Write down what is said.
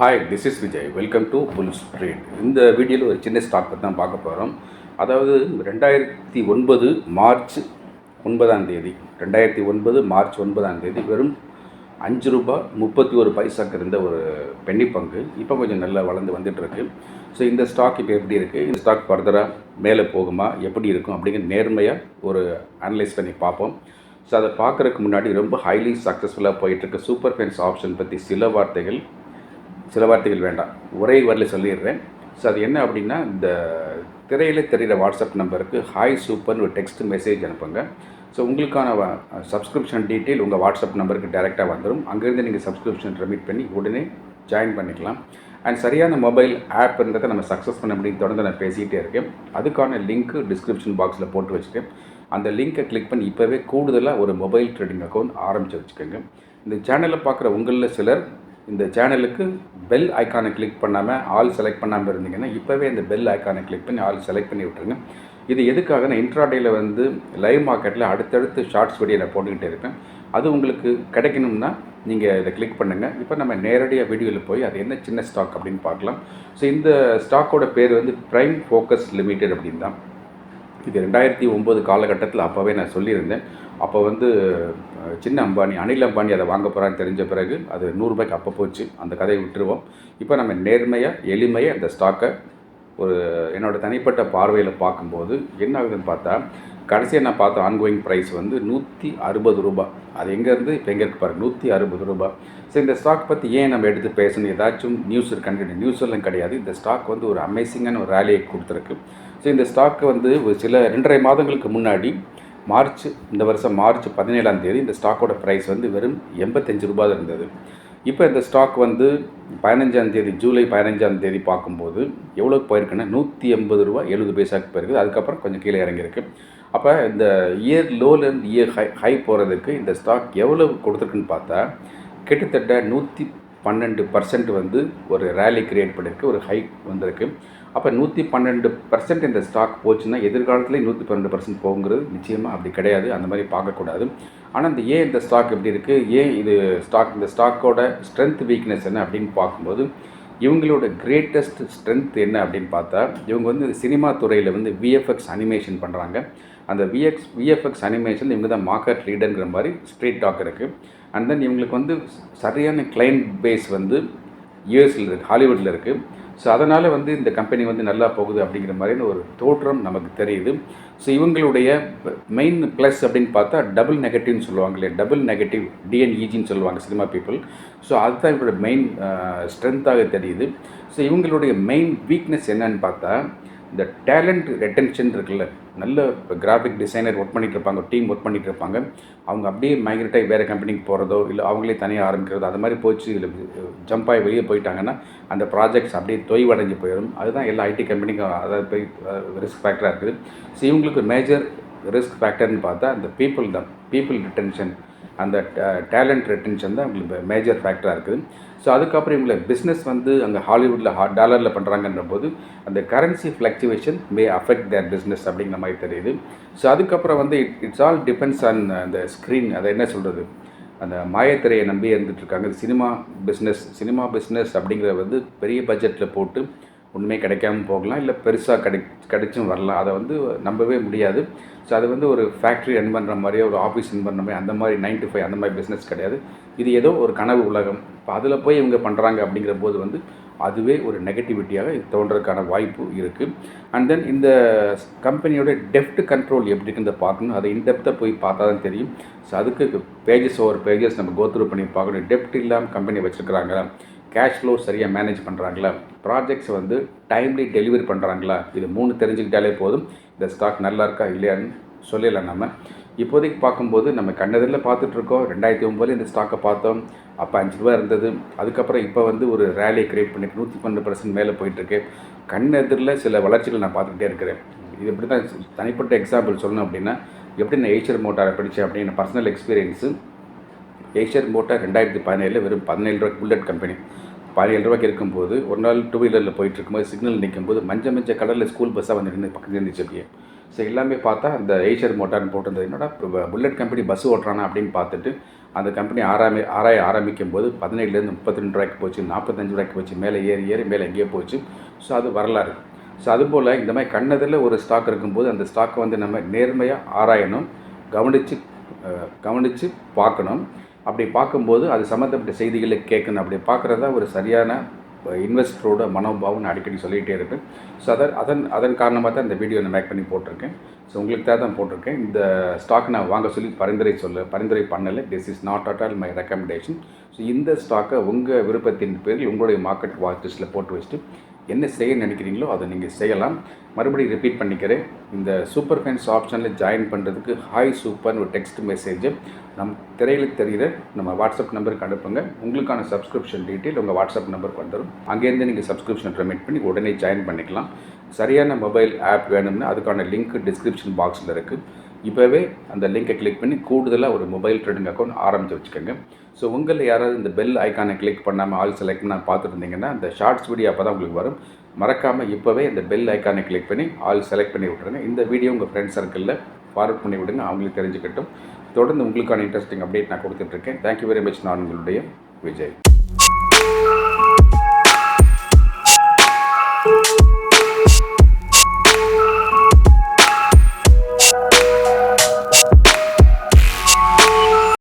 Hi, this is Vijay. Welcome to full street. இந்த வீடியோவில் ஒரு சின்ன ஸ்டாக் பற்றி தான் பார்க்க போகிறோம். அதாவது 2009 மார்ச் 9ஆம் தேதி 2009 மார்ச் 9ஆம் தேதி வெறும் ₹5.31 இருந்த ஒரு பென்னி பங்கு இப்போ கொஞ்சம் நல்லா வளர்ந்து வந்துட்டுருக்கு. ஸோ இந்த ஸ்டாக் இப்போ எப்படி இருக்குது, இந்த ஸ்டாக் ஃபர்தராக மேலே போகுமா, எப்படி இருக்கும் அப்படிங்கிற நேர்மையாக ஒரு அனலைஸ் பண்ணி பார்ப்போம். ஸோ அதை பார்க்குறதுக்கு முன்னாடி ரொம்ப ஹைலி சக்ஸஸ்ஃபுல்லாக போயிட்டுருக்க சூப்பர் ஃபைனான்ஸ் ஆப்ஷன் பற்றி சில வார்த்தைகள் வேண்டாம், ஒரே வரியில் சொல்லிடுறேன். ஸோ அது என்ன அப்படின்னா, இந்த திரையில் தெரிகிற வாட்ஸ்அப் நம்பருக்கு ஹாய் சூப்பர்னு ஒரு டெக்ஸ்ட் மெசேஜ் அனுப்புங்க. ஸோ உங்களுக்கான சப்ஸ்கிரிப்ஷன் டீட்டெயில் உங்கள் வாட்ஸ்அப் நம்பருக்கு டைரெக்டாக வந்துடும். அங்கேருந்து நீங்கள் சப்ஸ்கிரிப்ஷன் ரெமிட் பண்ணி உடனே ஜாயின் பண்ணிக்கலாம். அண்ட் சரியான மொபைல் ஆப்ன்றதை நம்ம சக்ஸஸ் பண்ண முடியும். தொடர்ந்து நான் பேசிகிட்டே இருக்கேன். அதுக்கான லிங்க்கு டிஸ்கிரிப்ஷன் பாக்ஸில் போட்டு வச்சுருக்கேன். அந்த லிங்க்கை கிளிக் பண்ணி இப்போவே கூடுதலாக ஒரு மொபைல் ட்ரேடிங் அக்கௌண்ட் ஆரம்பித்து வச்சுக்கோங்க. இந்த சேனலில் பார்க்குற உங்களில் சிலர் இந்த சேனலுக்கு பெல் ஐக்கானை கிளிக் பண்ணாமல் ஆல் செலக்ட் பண்ணாமல் இருந்தீங்கன்னா இப்போவே இந்த பெல் ஐக்கானை கிளிக் பண்ணி ஆல் செலக்ட் பண்ணி விட்டுருங்க. இது எதுக்காக, நான் இன்ட்ராடேயில் லைவ் மார்க்கெட்டில் அடுத்தடுத்து ஷார்ட்ஸ் வீடியோ நான் போட்டுக்கிட்டே இருக்கேன். அது உங்களுக்கு கிடைக்கணும்னா நீங்கள் இதை கிளிக் பண்ணுங்கள். இப்போ நம்ம நேரடியாக வீடியோவில் போய் அது என்ன சின்ன ஸ்டாக் அப்படின்னு பார்க்கலாம். ஸோ இந்த ஸ்டாக்கோட பேர் ப்ரைம் ஃபோக்கஸ் லிமிடெட் அப்படின்னு தான். இது 2009 காலகட்டத்தில் அப்போவே நான் சொல்லியிருந்தேன். அப்போ சின்ன அம்பானி, அனில் அம்பானி அதை வாங்க போகிறான்னு தெரிஞ்ச பிறகு அது ₹100 அப்போ போச்சு. அந்த கதையை விட்டுருவோம். இப்போ நம்ம நேர்மையாக எளிமையாக அந்த ஸ்டாக்கை என்னோடய தனிப்பட்ட பார்வையில் பார்க்கும்போது என்ன ஆகுதுன்னு பார்த்தா, கடைசியாக நான் பார்த்த ஆன்கோயிங் ப்ரைஸ் ₹160. அது எங்கேருந்து இப்போ எங்கே இருக்குது பாருங்கள், ₹160. ஸோ இந்த ஸ்டாக் பற்றி ஏன் நம்ம எடுத்து பேசணும், ஏதாச்சும் நியூஸ் இருக்கான்னு, நியூஸ் எல்லாம் கிடையாது. இந்த ஸ்டாக் ஒரு அமேசிங்கான ஒரு ரேலியை கொடுத்துருக்கு. ஸோ இந்த ஸ்டாக்கு ஒரு சில 2.5 மாதங்களுக்கு முன்னாடி இந்த வருஷம் மார்ச் 17ஆம் தேதி இந்த ஸ்டாக்கோட ப்ரைஸ் வெறும் ₹85 இருந்தது. இப்போ இந்த ஸ்டாக் 15ஆம் தேதி ஜூலை 15ஆம் தேதி பார்க்கும்போது எவ்வளோக்கு போயிருக்குன்னா ₹180.70 போயிருக்குது. அதுக்கப்புறம் கொஞ்சம் கீழே இறங்கியிருக்கு. அப்போ இந்த இயர் லோலேருந்து இயர் ஹை போகிறதுக்கு இந்த ஸ்டாக் எவ்வளோ கொடுத்துருக்குன்னு பார்த்தா, கிட்டத்தட்ட 112% ஒரு ரேலி கிரியேட் பண்ணியிருக்கு, ஒரு ஹை வந்திருக்கு. அப்போ 112% இந்த ஸ்டாக் போச்சுன்னா எதிர்காலத்துலேயும் 112% போகுங்கிறது நிச்சயமாக அப்படி கிடையாது. அந்த மாதிரி பார்க்கக்கூடாது. ஆனால் இந்த ஸ்டாக் எப்படி இருக்குது, இந்த ஸ்டாக்கோட ஸ்ட்ரென்த் வீக்னஸ் என்ன அப்படின்னு பார்க்கும்போது, இவங்களோட கிரேட்டஸ்ட் ஸ்ட்ரென்த் என்ன அப்படின்னு பார்த்தா, இவங்க சினிமா துறையில் விஎஃப்எக்ஸ் அனிமேஷன் பண்ணுறாங்க. அந்த விஎஃப்எக்ஸ் அனிமேஷன் இவங்க தான் மார்க்கெட் லீடருங்கிற மாதிரி ஸ்ட்ரீட் டாக் இருக்குது. அண்ட் தென் இவங்களுக்கு சரியான கிளைண்ட் பேஸ் யூஎஸில் இருக்குது, ஹாலிவுட்டில் இருக்குது. ஸோ அதனால் இந்த கம்பெனி நல்லா போகுது அப்படிங்கிற மாதிரியான ஒரு தோற்றம் நமக்கு தெரியுது. ஸோ இவங்களுடைய மெயின் ப்ளஸ் அப்படின்னு பார்த்தா டபுள் நெகட்டிவ்னு சொல்லுவாங்க இல்லையா, டபுள் நெகட்டிவ் டிஎன்இஜின்னு சொல்லுவாங்க சினிமா பீப்புள். ஸோ அதுதான் இவங்களோட மெயின் ஸ்ட்ரென்த்தாக தெரியுது. ஸோ இவங்களுடைய மெயின் வீக்னஸ் என்னன்னு பார்த்தா, இந்த டேலண்ட் ரெட்டென்ஷன் இருக்குல்ல, நல்ல இப்போ கிராஃபிக் டிசைனர் ஒர்க் பண்ணிகிட்டு இருப்பாங்க, டீம் ஒர்க் பண்ணிகிட்டு இருப்பாங்க. அவங்க அப்படியே மைக்ரேட் ஆகி வேறு கம்பெனிக்கு போகிறதோ இல்லை அவங்களே தனியாக ஆரம்பிக்கிறதோ அது மாதிரி போச்சு, இல்லை ஜம்ப் ஆகி வெளியே போயிட்டாங்கன்னா அந்த ப்ராஜெக்ட்ஸ் அப்படியே தொய்வடைஞ்சு போயிடும். அதுதான் எல்லா ஐடி கம்பெனிக்கும் அதாவது போய் ரிஸ்க் ஃபேக்டராக இருக்குது. ஸோ இவங்களுக்கு மேஜர் ரிஸ்க் ஃபேக்டர்னு பார்த்தா அந்த பீப்புள் ரிட்டென்ஷன், அந்த டேலண்ட் ரெட்டென்ஷன் தான் உங்களுக்கு மேஜர் ஃபேக்டராக இருக்குது. ஸோ அதுக்கப்புறம் இவங்களை பிஸ்னஸ் அங்கே ஹாலிவுட்டில் டாலரில் பண்ணுறாங்கன்ற போது அந்த currency fluctuation May affect their business அப்படிங்கிற மாதிரி தெரியுது. ஸோ அதுக்கப்புறம் இட்ஸ் ஆல் டிபெண்ட்ஸ் ஆன் அந்த ஸ்க்ரீன், அதை என்ன சொல்கிறது, அந்த மாயத்திரையை நம்பி இருந்துகிட்ருக்காங்க. சினிமா பிஸ்னஸ் அப்படிங்கிற பெரிய பட்ஜெட்டில் போட்டு ஒன்றுமே கிடைக்காமல் போகலாம், இல்லை பெருசாக கிடைச்சும் வரலாம். அதை நம்பவே முடியாது. ஸோ அது ஒரு ஃபேக்ட்ரி ரன் பண்ணுற மாதிரியோ ஒரு ஆஃபீஸ் ரன் பண்ணுற மாதிரி அந்த மாதிரி 9 to 5 அந்த மாதிரி பிஸ்னஸ் கிடையாது. இது ஏதோ ஒரு கனவு உலகம். இப்போ அதில் போய் இவங்க பண்ணுறாங்க அப்படிங்கிற போது அதுவே ஒரு நெகட்டிவிட்டியாக தோன்றதுக்கான வாய்ப்பு இருக்குது. அண்ட் தென் இந்த கம்பெனியோட டெப்ட் கண்ட்ரோல் எப்படி இருக்குன்னு பார்க்கணும். அதை இன்டெப்த்தாக போய் பார்த்தா தான் தெரியும். ஸோ அதுக்கு பேஜஸ் ஓவர் பேஜஸ் நம்ம கோத்ரூ பண்ணி பார்க்கணும். டெப்ட் இல்லாமல் கம்பெனி வச்சுருக்கிறாங்களா, கேஷ் ஃப்ளோ சரியாக மேனேஜ் பண்ணுறாங்களா, ப்ராஜெக்ட்ஸ் டைம்லி டெலிவரி பண்ணுறாங்களா, இது 3 தெரிஞ்சுக்கிட்டாலே போதும் இந்த ஸ்டாக் நல்லா இருக்கா இல்லையான்னு சொல்லிடலாம். நம்ம இப்போதைக்கு பார்க்கும்போது நம்ம கண்ணெதிரில் பார்த்துட்ருக்கோம். 2009 இந்த ஸ்டாக்கை பார்த்தோம், அப்போ ₹5 இருந்தது. அதுக்கப்புறம் இப்போ ஒரு ரேலியை கிரியேட் பண்ணி 112% மேலே போயிட்டுருக்கு. கண்ணெதிரில் சில வளர்ச்சிகள் நான் பார்த்துக்கிட்டே இருக்கிறேன். இது எப்படி தான் தனிப்பட்ட எக்ஸாம்பிள் சொல்லணும் அப்படின்னா, எப்படி நான் ஏஷியர் மோட்டாரை படித்தேன் அப்படின்னு பர்சனல் எக்ஸ்பீரியன்ஸு. ஏஷியர் மோட்டார் 2017 வெறும் ₹17 புல்லட் கம்பெனி. ₹17 இருக்கும்போது ஒரு நாள் 2 வீலரில் போயிட்டுருக்கும்போது சிக்னல் நிற்கும்போது மஞ்சள் கலரில் ஸ்கூல் பஸ்ஸாக நின்று பக்கத்தில் இருந்துச்சு அப்படியே. ஸோ எல்லாமே பார்த்தா அந்த ஏஷியர் மோட்டார்னு போட்டிருந்தது. என்னடா புல்லட் கம்பெனி பஸ் ஓட்டுறானா அப்படின்னு பார்த்துட்டு அந்த கம்பெனி ஆரம்பிக்கும் போது 17லேருந்து 32 ரூபாய்க்கு போச்சு, 45 ரூபாய்க்கு போச்சு, மேலே ஏறி மேலே எங்கேயோ போச்சு. ஸோ அது வரலாறு. ஸோ அதுபோல் இந்த மாதிரி கண்ணெதிரில் ஒரு ஸ்டாக் இருக்கும்போது அந்த ஸ்டாக்கை வந்து நம்ம நேர்மையாக ஆராயணும், கவனித்து பார்க்கணும். அப்படி பார்க்கும்போது அது சம்மந்தப்பட்ட செய்திகளை கேட்கணும். அப்படி பார்க்குறது தான் ஒரு சரியான இன்வெஸ்டரோட மனோபாவம்னு அடிக்கடி சொல்லிகிட்டே இருப்பேன். ஸோ அதன் காரணமாக தான் இந்த வீடியோ நான் மேக் பண்ணி போட்டிருக்கேன். ஸோ உங்களுக்கு தான் போட்டிருக்கேன். இந்த ஸ்டாக் நான் வாங்க சொல்லி பரிந்துரை பண்ணலை. This is not at all my recommendation. So இந்த ஸ்டாக்கை உங்கள் விருப்பத்தின் பேரில் உங்களுடைய மார்க்கெட் வாட்ச் லிஸ்ட்டில் போட்டு வச்சுட்டு என்ன செய்ய நினைக்கிறீங்களோ அதை நீங்கள் செய்யலாம். மறுபடியும் ரிப்பீட் பண்ணிக்கிறேன். இந்த சூப்பர் ஃபைன்ஸ் ஆப்ஷனில் ஜாயின் பண்ணுறதுக்கு ஹாய் சூப்பர்னு ஒரு டெக்ஸ்ட் மெசேஜை திரையில் தெரிகிற நம்ம வாட்ஸ்அப் நம்பருக்கு அனுப்புங்க. உங்களுக்கான சப்ஸ்கிரிப்ஷன் டீட்டெயில் உங்கள் வாட்ஸ்அப் நம்பருக்கு வந்துடும். அங்கேருந்து நீங்கள் சப்ஸ்கிரிப்ஷன் ரெமிட் பண்ணி உடனே ஜாயின் பண்ணிக்கலாம். சரியான மொபைல் ஆப் வேணும்னா அதுக்கான லிங்க் டிஸ்கிரிப்ஷன் பாக்ஸில் இருக்குது. இப்போவே அந்த லிங்கை கிளிக் பண்ணி கூடுதலாக ஒரு மொபைல் ட்ரேடிங் அக்கௌண்ட் ஆரம்பித்து வச்சுக்கோங்க. ஸோ உங்களில் யாராவது இந்த பெல் ஐக்கானை கிளிக் பண்ணாமல் ஆல் செலக்ட் பண்ண பார்த்துட்டு இருந்தீங்கன்னா அந்த ஷார்ட்ஸ் வீடியோ அப்போ தான் உங்களுக்கு வரும். மறக்காமல் இப்போவே இந்த பெல் ஐக்கானை கிளிக் பண்ணி ஆல் செலக்ட் பண்ணி விட்ருங்க. இந்த வீடியோ உங்கள் ஃப்ரெண்ட்ஸ் சர்க்கிளில் ஃபார்வர்ட் பண்ணி விடுங்க, அவங்களுக்கு தெரிஞ்சுக்கட்டும். தொடர்ந்து உங்களுக்கான இன்ட்ரெஸ்டிங் அப்டேட் நான் கொடுத்துட்ருக்கேன். Thank you very much. நான் உங்களுடைய விஜய்.